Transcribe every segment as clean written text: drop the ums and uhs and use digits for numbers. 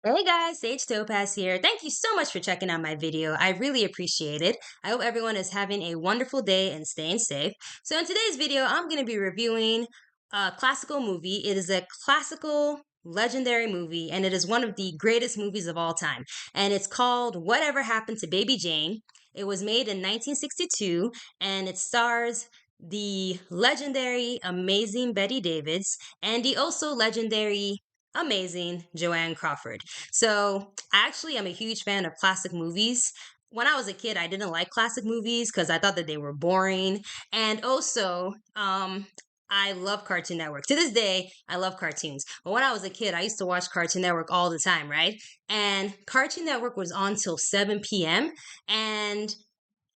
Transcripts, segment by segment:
Hey guys, Sage Topaz here. Thank you so much for checking out my video. I really appreciate it. I hope everyone is having a wonderful day and staying safe. So in today's video, I'm going to be reviewing a classical movie. It is a classical legendary movie and it is one of the greatest movies of all time. And it's called Whatever Happened to Baby Jane. It was made in 1962 and it stars the legendary, amazing Betty Davis and the also legendary amazing Joanne Crawford. So I actually am a huge fan of classic movies. When I was a kid, I didn't like classic movies because I thought that they were boring. And also, I love Cartoon Network. To this day, I love cartoons. But when I was a kid, I used to watch Cartoon Network all the time, right? And Cartoon Network was on till 7 p.m. And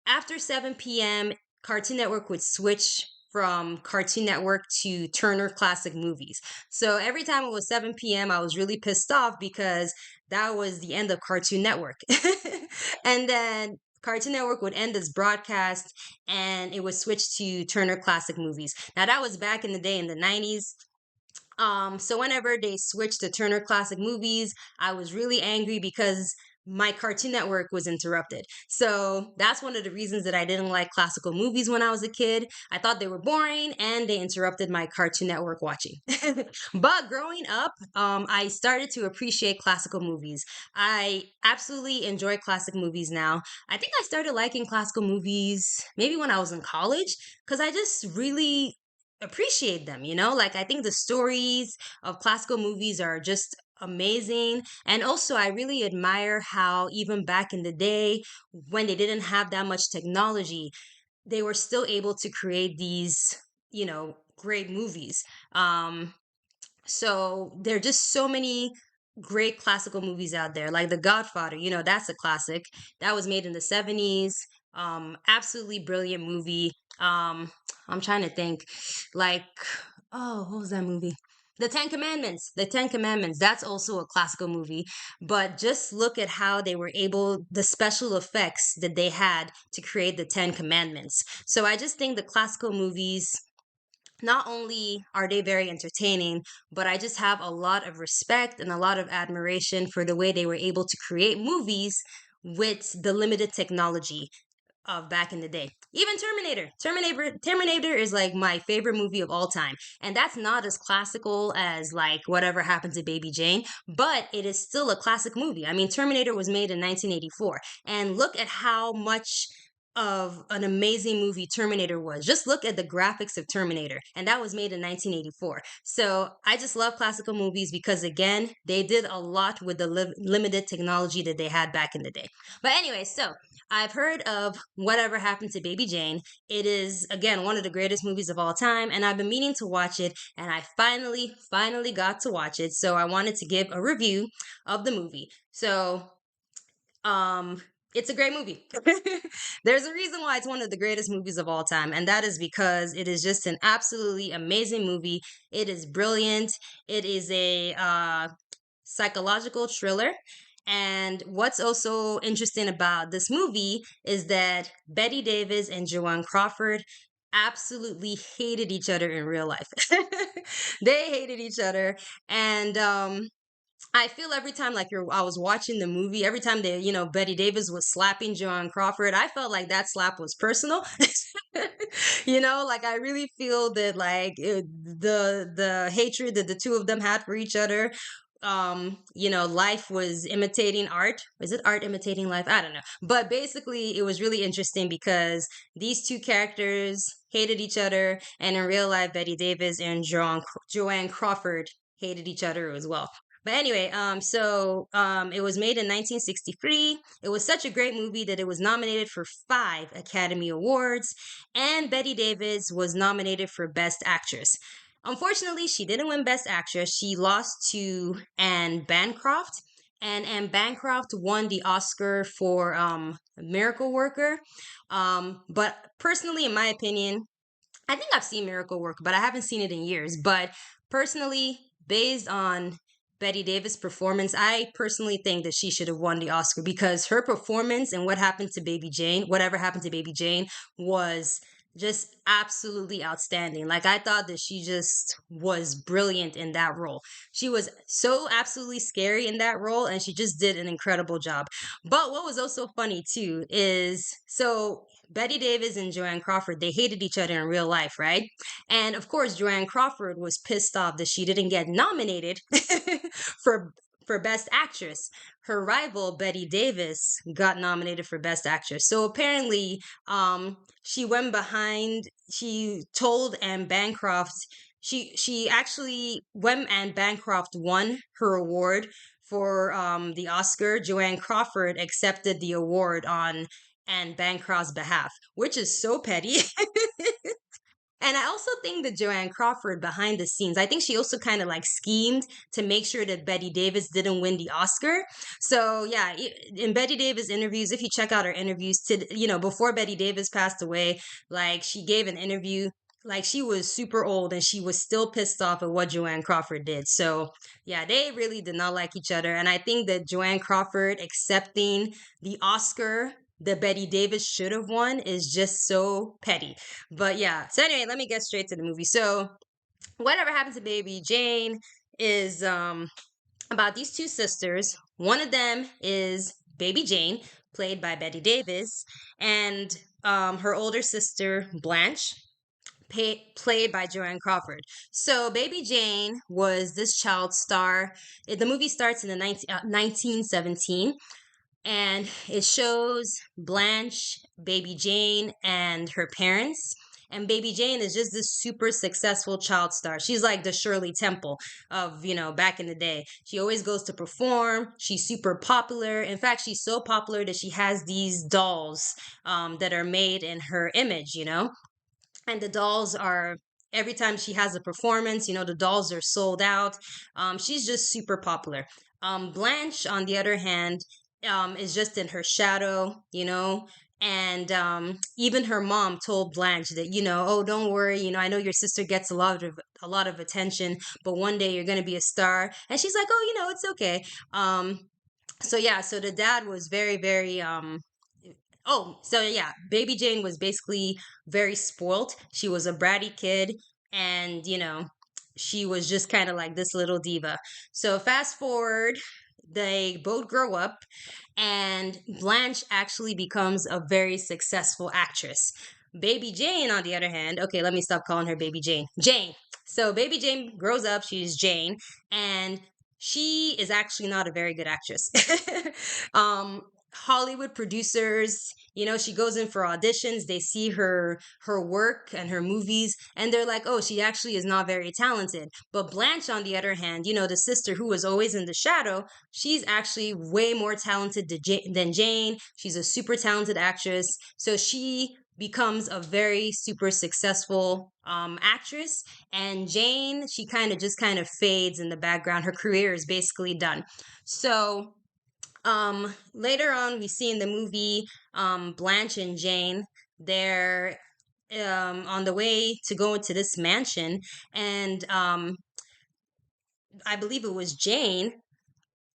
after 7 p.m., Cartoon Network would switch from Cartoon Network to Turner Classic Movies. So every time it was 7 p.m., I was really pissed off because that was the end of Cartoon Network. And then Cartoon Network would end its broadcast and it would switch to Turner Classic Movies. Now, that was back in the day in the 90s. So whenever they switched to Turner Classic Movies, I was really angry because my Cartoon Network was interrupted. So that's one of the reasons that I didn't like classical movies when I was a kid. I thought they were boring and they interrupted my Cartoon Network watching. But growing up, I started to appreciate classical movies. I absolutely enjoy classic movies now. I think I started liking classical movies maybe when I was in college because I just really appreciate them, like I think the stories of classical movies are just amazing. And also I really admire how even back in the day when they didn't have that much technology, they were still able to create these, great movies. So there are just so many great classical movies out there, like The Godfather. That's a classic. That was made in the 70s. Absolutely brilliant movie. I'm trying to think, like, oh, what was that movie? The Ten Commandments. The Ten Commandments. That's also a classical movie. But just look at how they were able, the special effects that they had to create the Ten Commandments. So I just think the classical movies, not only are they very entertaining, but I just have a lot of respect and a lot of admiration for the way they were able to create movies with the limited technology of back in the day. Even Terminator is like my favorite movie of all time. And that's not as classical as like Whatever Happened to Baby Jane, but it is still a classic movie. I mean, Terminator was made in 1984. And look at how much of an amazing movie Terminator was. Just look at the graphics of Terminator, and that was made in 1984. So I just love classical movies because, again, they did a lot with the limited technology that they had back in the day. But anyway, so I've heard of Whatever Happened to Baby Jane. It is, again, one of the greatest movies of all time, and I've been meaning to watch it, and I finally got to watch it. So I wanted to give a review of the movie. So, um, it's a great movie. There's a reason why it's one of the greatest movies of all time, and that is because it is just an absolutely amazing movie. It is brilliant. It is a psychological thriller. And what's also interesting about this movie is that Betty Davis and Joanne Crawford absolutely hated each other in real life. They hated each other. And I feel every time like I was watching the movie, every time Betty Davis was slapping Joanne Crawford, I felt like that slap was personal. Like I really feel that like the hatred that the two of them had for each other, life was imitating art. Is it art imitating life? I don't know. But basically it was really interesting because these two characters hated each other, and in real life Betty Davis and Joanne Crawford hated each other as well. But anyway, it was made in 1963. It was such a great movie that it was nominated for 5 Academy Awards, and Betty Davis was nominated for Best Actress. Unfortunately, she didn't win Best Actress. She lost to Anne Bancroft, and Anne Bancroft won the Oscar for Miracle Worker. But personally, in my opinion, I think I've seen Miracle Worker, but I haven't seen it in years. But personally, based on Betty Davis' performance, I personally think that she should have won the Oscar because her performance and Whatever Happened to Baby Jane was just absolutely outstanding. Like I thought that she just was brilliant in that role. She was so absolutely scary in that role and she just did an incredible job. But what was also funny too is so Betty Davis and Joanne Crawford, they hated each other in real life, right? And of course, Joanne Crawford was pissed off that she didn't get nominated for for Best Actress. Her rival Betty Davis got nominated for Best Actress. So apparently, she went behind. She told Anne Bancroft. She actually when Anne Bancroft won her award for the Oscar, Joanne Crawford accepted the award on Anne Bancroft's behalf, which is so petty. And I also think that Joanne Crawford behind the scenes, I think she also kind of like schemed to make sure that Betty Davis didn't win the Oscar. So yeah, in Betty Davis interviews, if you check out her interviews to, before Betty Davis passed away, like she gave an interview like she was super old and she was still pissed off at what Joanne Crawford did. So yeah, they really did not like each other. And I think that Joanne Crawford accepting the Oscar that Betty Davis should have won is just so petty. But yeah, so anyway, let me get straight to the movie. So whatever happened to Baby Jane is about these two sisters. One of them is Baby Jane, played by Betty Davis, and her older sister Blanche, played by Joanne Crawford. So Baby Jane was this child star. The movie starts in the 1917, and it shows Blanche, Baby Jane, and her parents. And Baby Jane is just this super successful child star. She's like the Shirley Temple of, back in the day. She always goes to perform. She's super popular. In fact, she's so popular that she has these dolls that are made in her image. And the dolls are every time she has a performance, the dolls are sold out. She's just super popular. Blanche, on the other hand, is just in her shadow. And even her mom told Blanche that, oh, don't worry, I know your sister gets a lot of attention, but one day you're gonna be a star. And she's like, oh, it's okay. So yeah, so the dad was very, very oh, so yeah, Baby Jane was basically very spoilt. She was a bratty kid, and she was just kind of like this little diva. So fast forward, they both grow up, and Blanche actually becomes a very successful actress. Baby Jane, on the other hand, okay, let me stop calling her Baby Jane. Jane. So Baby Jane grows up, she's Jane, and she is actually not a very good actress. um, Hollywood producers, she goes in for auditions, they see her work and her movies, and they're like, oh, she actually is not very talented. But Blanche, on the other hand, the sister who was always in the shadow, she's actually way more talented than Jane. She's a super talented actress. So she becomes a very super successful actress. And Jane, she kind of fades in the background. Her career is basically done. So later on, we see in the movie Blanche and Jane, they're on the way to go into this mansion, and I believe it was Jane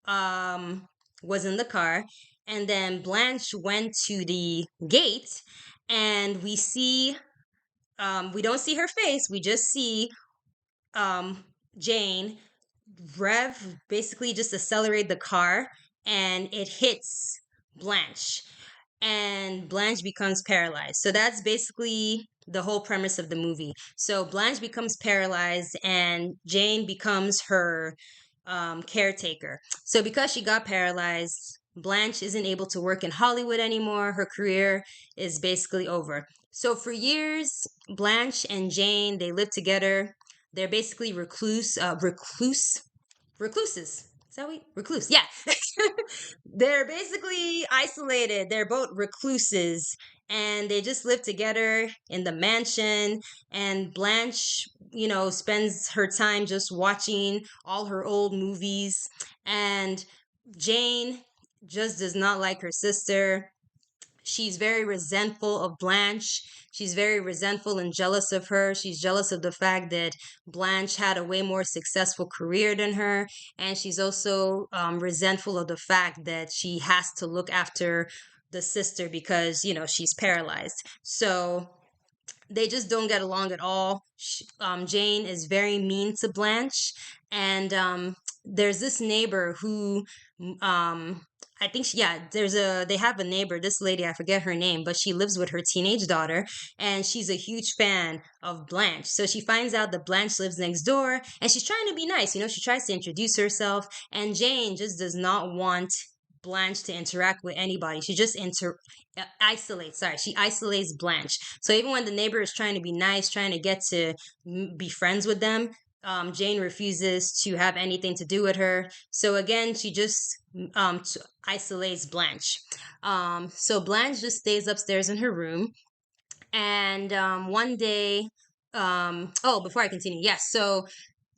um was in the car, and then Blanche went to the gate, and we don't see her face, we just see Jane basically just accelerate the car, and it hits Blanche, and Blanche becomes paralyzed. So that's basically the whole premise of the movie. So Blanche becomes paralyzed, and Jane becomes her caretaker. So because she got paralyzed, Blanche isn't able to work in Hollywood anymore. Her career is basically over. So for years, Blanche and Jane, they live together. They're basically recluses. Is that what recluse? Yeah. They're basically isolated. They're both recluses, and they just live together in the mansion. And Blanche, spends her time just watching all her old movies. And Jane just does not like her sister. She's very resentful of Blanche. She's very resentful and jealous of her. She's jealous of the fact that Blanche had a way more successful career than her. And she's also resentful of the fact that she has to look after the sister because, she's paralyzed. So they just don't get along at all. Jane is very mean to Blanche, and there's this neighbor who, um, I think, yeah, they have a neighbor, this lady, I forget her name, but she lives with her teenage daughter, and she's a huge fan of Blanche. So she finds out that Blanche lives next door, and she's trying to be nice. She tries to introduce herself, and Jane just does not want Blanche to interact with anybody. She just isolates. Sorry, she isolates Blanche. So even when the neighbor is trying to be nice, trying to get to be friends with them, Jane refuses to have anything to do with her. So again, she just isolates Blanche. So Blanche just stays upstairs in her room, and one day, oh, before I continue, yes. So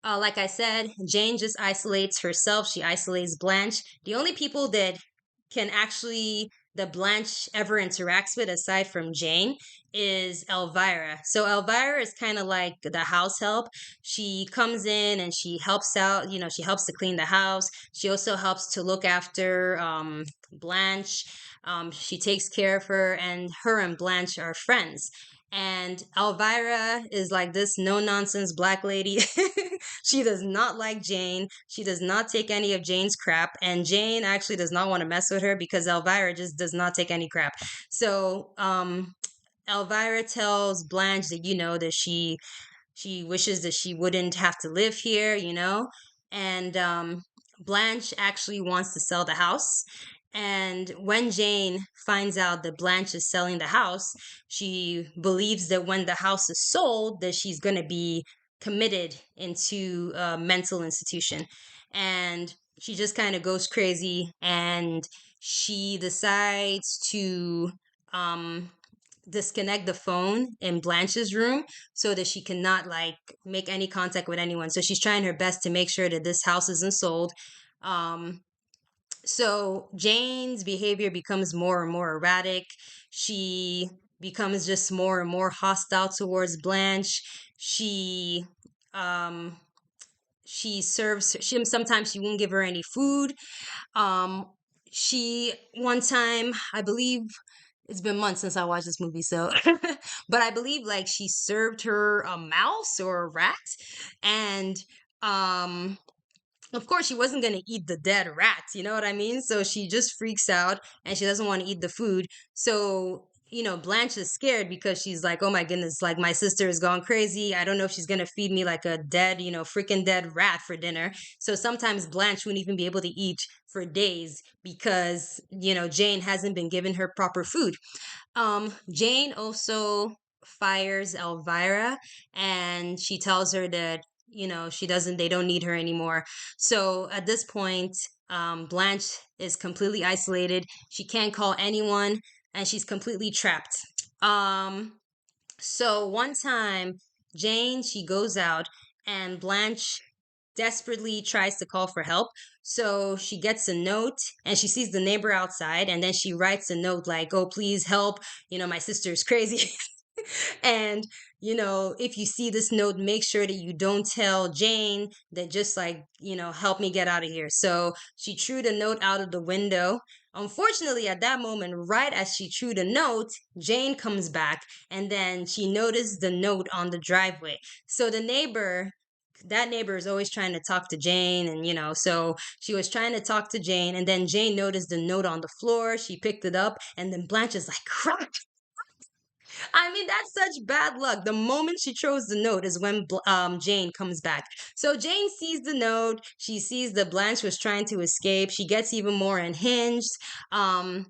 like I said, Jane just isolates herself. She isolates Blanche. The only people that Blanche ever interacts with aside from Jane is Elvira. So Elvira is kind of like the house help. She comes in and she helps out, she helps to clean the house. She also helps to look after Blanche. She takes care of her, and her and Blanche are friends. And Elvira is like this no nonsense black lady. She does not like Jane. She does not take any of Jane's crap. And Jane actually does not want to mess with her because Elvira just does not take any crap. So, Elvira tells Blanche that, that she wishes that she wouldn't have to live here, and Blanche actually wants to sell the house. And when Jane finds out that Blanche is selling the house, she believes that when the house is sold, that she's going to be committed into a mental institution. And she just kind of goes crazy, and she decides to um disconnect the phone in Blanche's room so that she cannot like make any contact with anyone. So she's trying her best to make sure that this house isn't sold. Um, so Jane's behavior becomes more and more erratic. She becomes just more and more hostile towards Blanche. Um she serves she sometimes she won't give her any food. Um she One time, I believe, it's been months since I watched this movie, so but I believe like she served her a mouse or a rat, and um of course she wasn't going to eat the dead rat, you know what I mean? So she just freaks out and she doesn't want to eat the food. So Blanche is scared because she's like, oh my goodness, like my sister has gone crazy. I don't know if she's going to feed me like a dead, freaking dead rat for dinner. So sometimes Blanche wouldn't even be able to eat for days because Jane hasn't been given her proper food. Jane also fires Elvira, and she tells her that, they don't need her anymore. So at this point, Blanche is completely isolated. She can't call anyone, and she's completely trapped. Um, so one time, Jane, she goes out, and Blanche desperately tries to call for help. So she gets a note and she sees the neighbor outside, and then she writes a note like, oh, please help. My sister's crazy. And, if you see this note, make sure that you don't tell Jane, that just like, help me get out of here. So she threw the note out of the window. Unfortunately, at that moment, right as she threw the note, Jane comes back, and then she noticed the note on the driveway. So that neighbor is always trying to talk to Jane, and so she was trying to talk to Jane, and then Jane noticed the note on the floor. She picked it up, and then Blanche is like, crap. I mean, that's such bad luck. The moment she throws the note is when Jane comes back. So Jane sees the note. She sees that Blanche was trying to escape. She gets even more unhinged. Um,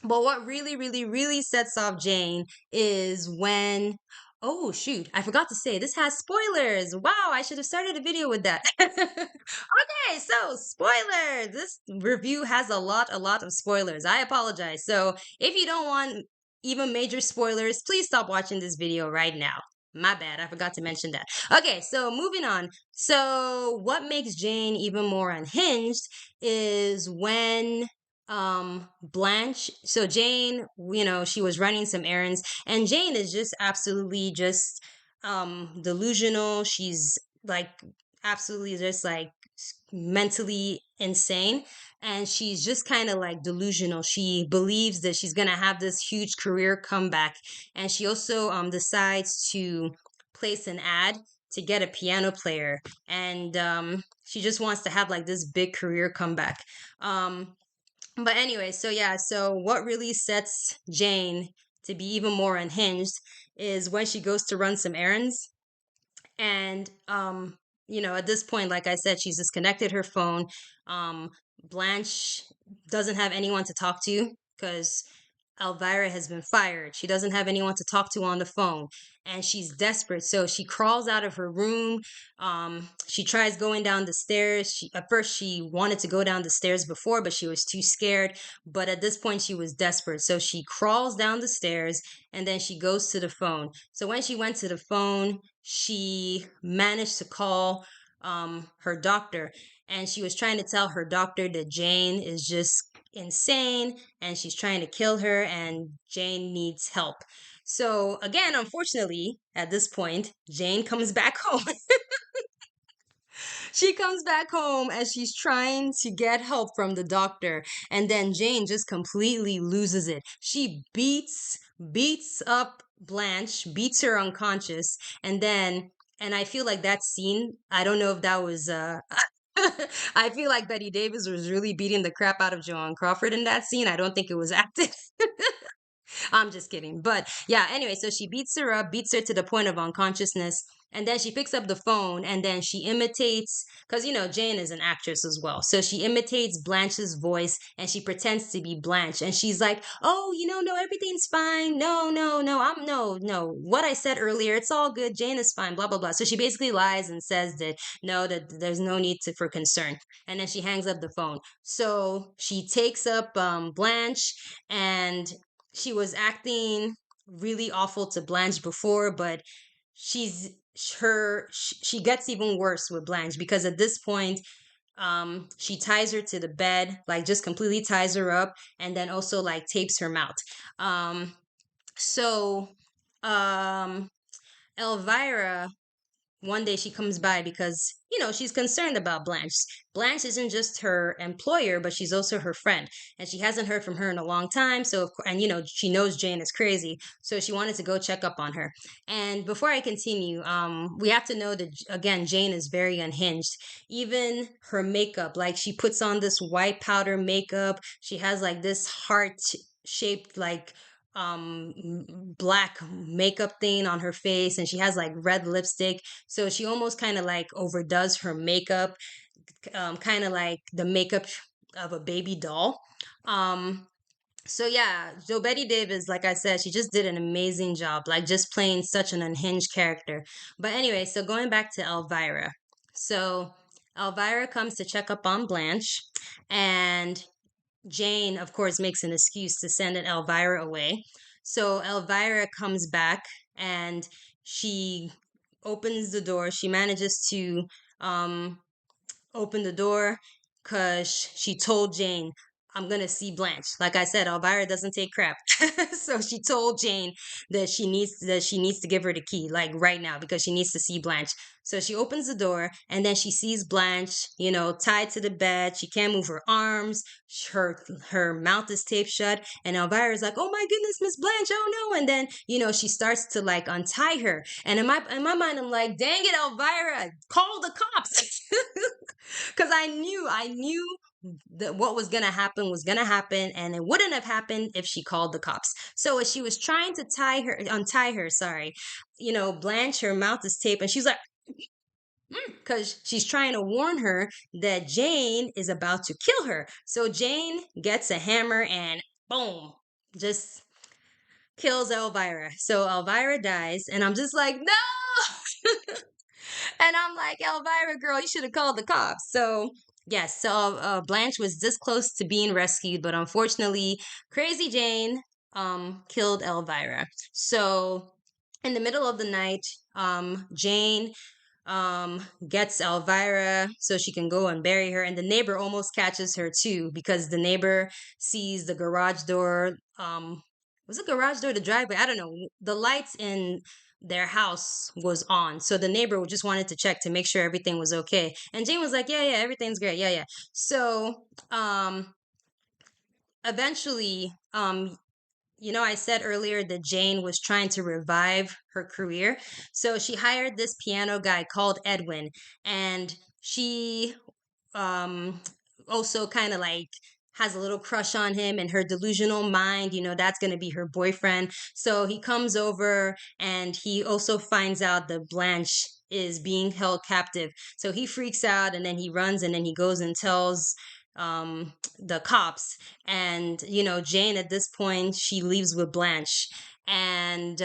but what really, really, really sets off Jane is when. Oh, shoot. I forgot to say this has spoilers. Wow, I should have started a video with that. Okay, so spoilers. This review has a lot of spoilers. I apologize. So if you don't want even major spoilers, please stop watching this video right now. My bad, I forgot to mention that. Okay, so moving on. So what makes Jane even more unhinged is when Blanche, so Jane, she was running some errands, and Jane is just absolutely just delusional. She's like absolutely just like mentally insane, and she's just kind of like delusional. She believes that she's gonna have this huge career comeback, and she also decides to place an ad to get a piano player, and she just wants to have like this big career comeback. Um, but anyway, so yeah, so what really sets Jane to be even more unhinged is when she goes to run some errands, and at this point, like I said, she's disconnected her phone. um Blanche doesn't have anyone to talk to because Elvira has been fired. She doesn't have anyone to talk to on the phone, and she's desperate. So she crawls out of her room. She tries going down the stairs. At first she wanted to go down the stairs before, but she was too scared. But at this point, she was desperate. So she crawls down the stairs, and then she goes to the phone. So when she went to the phone, she managed to call her doctor, and she was trying to tell her doctor that Jane is just insane and she's trying to kill her and Jane needs help. So again, unfortunately, at this point, Jane comes back home. She comes back home and she's trying to get help from the doctor, and then Jane just completely loses it. She beats up Blanche, beats her unconscious, and then and I feel like that scene, I don't know if that was I feel like Betty Davis was really beating the crap out of Joan Crawford in that scene. I don't think it was acted. I'm just kidding. But yeah, anyway, so she beats her up, beats her to the point of unconsciousness. And then she picks up the phone and then she imitates, because Jane is an actress as well. So she imitates Blanche's voice and she pretends to be Blanche. And she's like, oh, no, everything's fine. No, no, no, no. What I said earlier, it's all good. Jane is fine, blah, blah, blah. So she basically lies and says that no, that there's no need for concern. And then she hangs up the phone. So she takes up Blanche, and she was acting really awful to Blanche before, but she's she gets even worse with Blanche because at this point she ties her to the bed, like just completely ties her up, and then also like tapes her mouth. So um Elvira, one day she comes by because she's concerned about Blanche. Blanche isn't just her employer, but she's also her friend, and she hasn't heard from her in a long time. So and she knows Jane is crazy, so she wanted to go check up on her. And before I continue, we have to know that again, Jane is very unhinged. Even her makeup, like she puts on this white powder makeup, she has like this heart shaped like black makeup thing on her face, and she has like red lipstick, so she almost kind of like overdoes her makeup, kind of like the makeup of a baby doll. um so yeah, so Betty Davis, like I said, she just did an amazing job, like just playing such an unhinged character. But anyway, so going back to Elvira, so Elvira comes to check up on Blanche, and Jane, of course, makes an excuse to send an Elvira away. So Elvira comes back and she opens the door. She manages to um, open the door because she told Jane, I'm gonna see Blanche. Like I said, Elvira doesn't take crap. So she told Jane that she needs to give her the key, like right now, because she needs to see Blanche. So she opens the door and then she sees Blanche, tied to the bed. She can't move her arms. Her mouth is taped shut. And Elvira's like, "Oh my goodness, Miss Blanche, oh no!" And then she starts to like untie her. And in my mind, I'm like, "Dang it, Elvira, call the cops!" Because I knew that what was gonna happen, and it wouldn't have happened if she called the cops. So as she was trying to untie her, sorry, Blanche, her mouth is taped, and she's like, because she's trying to warn her that Jane is about to kill her. So Jane gets a hammer and boom, just kills Elvira. So Elvira dies, and I'm just like, no. And I'm like, Elvira, girl, you should have called the cops. So, yes, so Blanche was this close to being rescued, but unfortunately, Crazy Jane killed Elvira. So, in the middle of the night, Jane gets Elvira so she can go and bury her, and the neighbor almost catches her too because the neighbor sees the garage door. Was it garage door, the driveway? I don't know. The lights in their house was on. So the neighbor just wanted to check to make sure everything was okay. And Jane was like, yeah, yeah, everything's great. Yeah, yeah. So eventually, I said earlier that Jane was trying to revive her career. So she hired this piano guy called Edwin, and she um also kind of like has a little crush on him, and her delusional mind, that's going to be her boyfriend. So he comes over, and he also finds out that Blanche is being held captive. So he freaks out, and then he runs, and then he goes and tells the cops. And Jane, at this point, she leaves with Blanche, and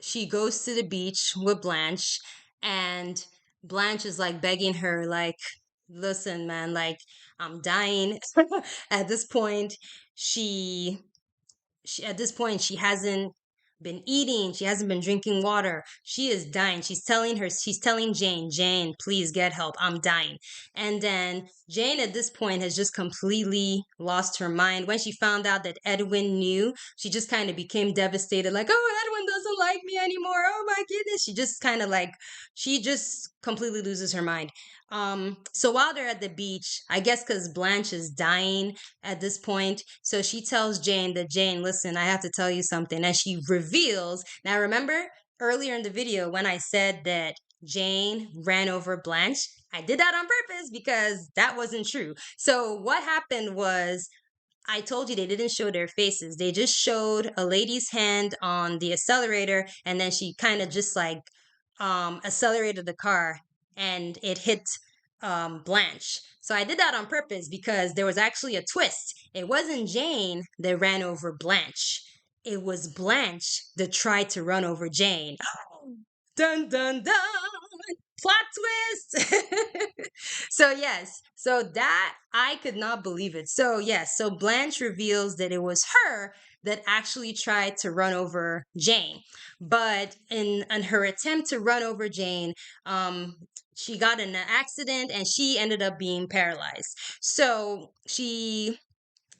she goes to the beach with Blanche, and Blanche is like begging her, like, listen, man, like, I'm dying. At this point, she at this point she hasn't been eating, she hasn't been drinking water, she is dying. She's telling Jane, Jane, please get help, I'm dying. And then Jane at this point has just completely lost her mind. When she found out that Edwin knew, she just kind of became devastated, like, oh, Edwin doesn't like me anymore, oh my goodness. She just kind of like, she just completely loses her mind. So while they're at the beach, I guess because Blanche is dying at this point, so she tells Jane that, Jane, listen, I have to tell you something. And she reveals, now remember earlier in the video when I said that Jane ran over Blanche? I did that on purpose because that wasn't true. So what happened was, I told you they didn't show their faces. They just showed a lady's hand on the accelerator, and then she kind of just like accelerated the car, and it hit Blanche. So I did that on purpose because there was actually a twist. It wasn't Jane that ran over Blanche. It was Blanche that tried to run over Jane. Dun dun dun! Plot twist. So yes, so that I could not believe it. So yes, so Blanche reveals that it was her that actually tried to run over Jane. But in her attempt to run over Jane, she got in an accident, and she ended up being paralyzed. So she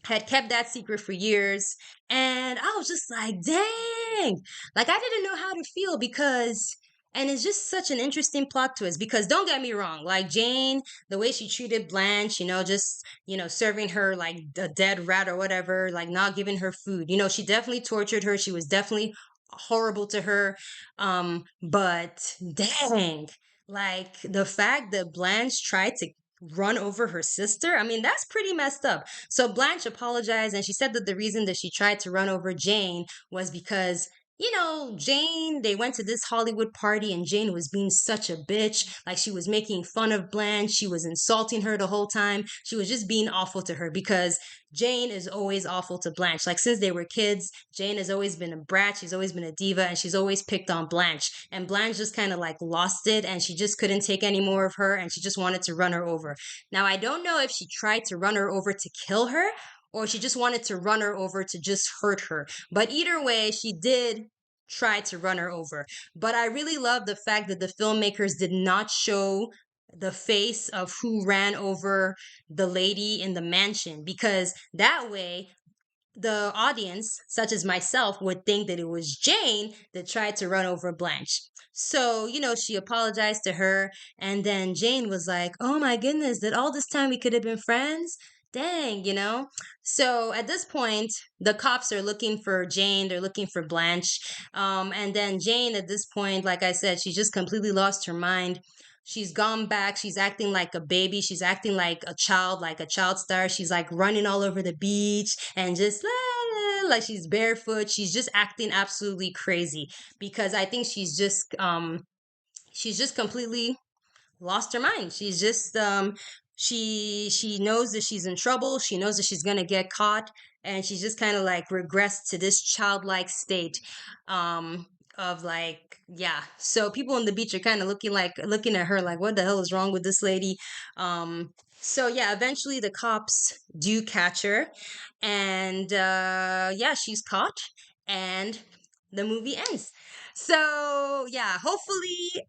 had kept that secret for years. And I was just like, dang, like I didn't know how to feel because, and it's just such an interesting plot twist because don't get me wrong, like Jane, the way she treated Blanche, just, serving her like a dead rat or whatever, like not giving her food, she definitely tortured her. She was definitely horrible to her. But dang, like the fact that Blanche tried to run over her sister, I mean, that's pretty messed up. So Blanche apologized, and she said that the reason that she tried to run over Jane was because, Jane, they went to this Hollywood party, and Jane was being such a bitch. Like, she was making fun of Blanche. She was insulting her the whole time. She was just being awful to her because Jane is always awful to Blanche. Like, since they were kids, Jane has always been a brat. She's always been a diva, and she's always picked on Blanche. And Blanche just kind of like lost it, and she just couldn't take any more of her, and she just wanted to run her over. Now, I don't know if she tried to run her over to kill her, or she just wanted to run her over to just hurt her. But either way, she did try to run her over. But I really love the fact that the filmmakers did not show the face of who ran over the lady in the mansion, because that way the audience, such as myself, would think that it was Jane that tried to run over Blanche. So, she apologized to her, and then Jane was like, oh my goodness, that all this time we could have been friends? Dang. So at this point, the cops are looking for Jane, they're looking for Blanche. And then Jane, at this point, like I said, she just completely lost her mind. She's gone back. She's acting like a baby. She's acting like a child star. She's like running all over the beach and just like she's barefoot. She's just acting absolutely crazy because I think she's just completely lost her mind. She's just she knows that she's in trouble. She knows that she's gonna get caught, and she's just kind of like regressed to this childlike state um of like, yeah. So people on the beach are kind of looking at her like, what the hell is wrong with this lady? So yeah, eventually the cops do catch her, and yeah, she's caught, and the movie ends. So yeah, hopefully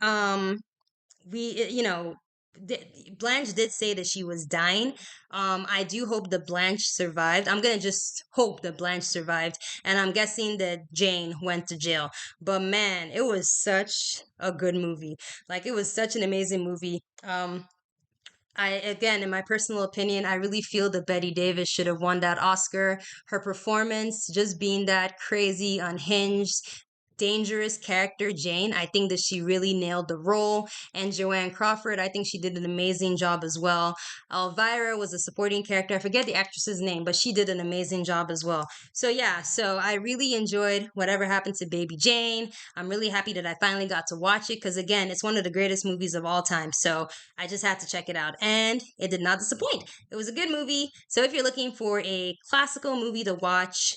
we, Blanche did say that she was dying. I do hope that Blanche survived. I'm gonna just hope that Blanche survived, and I'm guessing that Jane went to jail. But man, it was such a good movie. Like it was such an amazing movie. I again, in my personal opinion, I really feel that Betty Davis should have won that Oscar. Her performance, just being that crazy, unhinged, dangerous character, Jane, I think that she really nailed the role. And Joanne Crawford, I think she did an amazing job as well. Elvira was a supporting character. I forget the actress's name, but she did an amazing job as well. So yeah, so I really enjoyed whatever happened to Baby Jane. I'm really happy that I finally got to watch it because again, it's one of the greatest movies of all time. So I just had to check it out, and it did not disappoint. It was a good movie. So if you're looking for a classical movie to watch,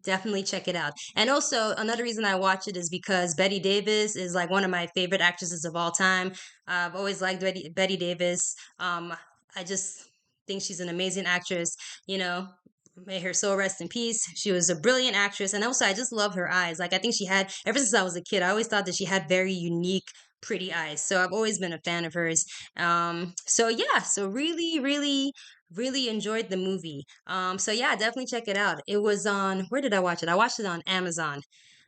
definitely check it out. And also, another reason I watch it is because Betty Davis is like one of my favorite actresses of all time. I've always liked Betty Davis. I just think she's an amazing actress. You know, may her soul rest in peace. She was a brilliant actress, and also I just love her eyes. Like I think she had ever since I was a kid, I always thought that she had very unique pretty eyes. So I've always been a fan of hers. So yeah, so really enjoyed the movie. So yeah, definitely check it out. It was on, where did I watch it? I watched it on Amazon.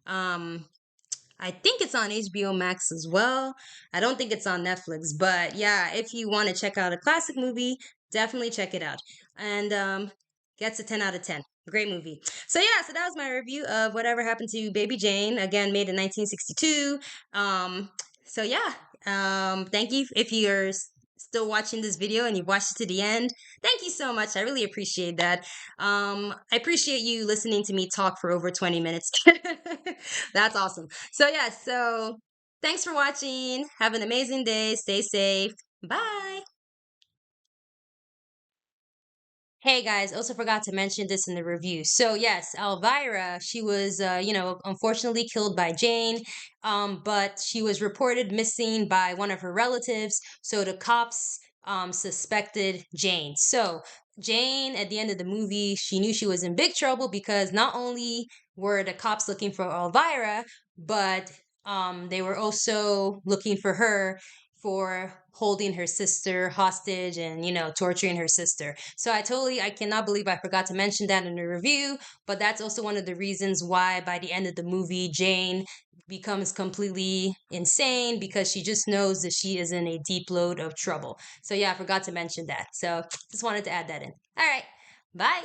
Um, I think it's on HBO Max as well. I don't think it's on Netflix, but yeah, if you want to check out a classic movie, definitely check it out. And gets a 10 out of 10. Great movie. So yeah, so that was my review of Whatever Happened to Baby Jane, again made in 1962. So yeah, thank you if you're still watching this video and you've watched it to the end. Thank you so much. I really appreciate that. I appreciate you listening to me talk for over 20 minutes. That's awesome. So yeah, so thanks for watching. Have an amazing day. Stay safe. Bye. Hey guys, also forgot to mention this in the review. So yes, Elvira, she was unfortunately killed by Jane, but she was reported missing by one of her relatives. So the cops suspected Jane. So Jane, at the end of the movie, she knew she was in big trouble because not only were the cops looking for Elvira, but they were also looking for her for holding her sister hostage and torturing her sister. So I cannot believe I forgot to mention that in the review, but that's also one of the reasons why by the end of the movie Jane becomes completely insane because she just knows that she is in a deep load of trouble. So yeah, I forgot to mention that. So just wanted to add that in. All right. Bye.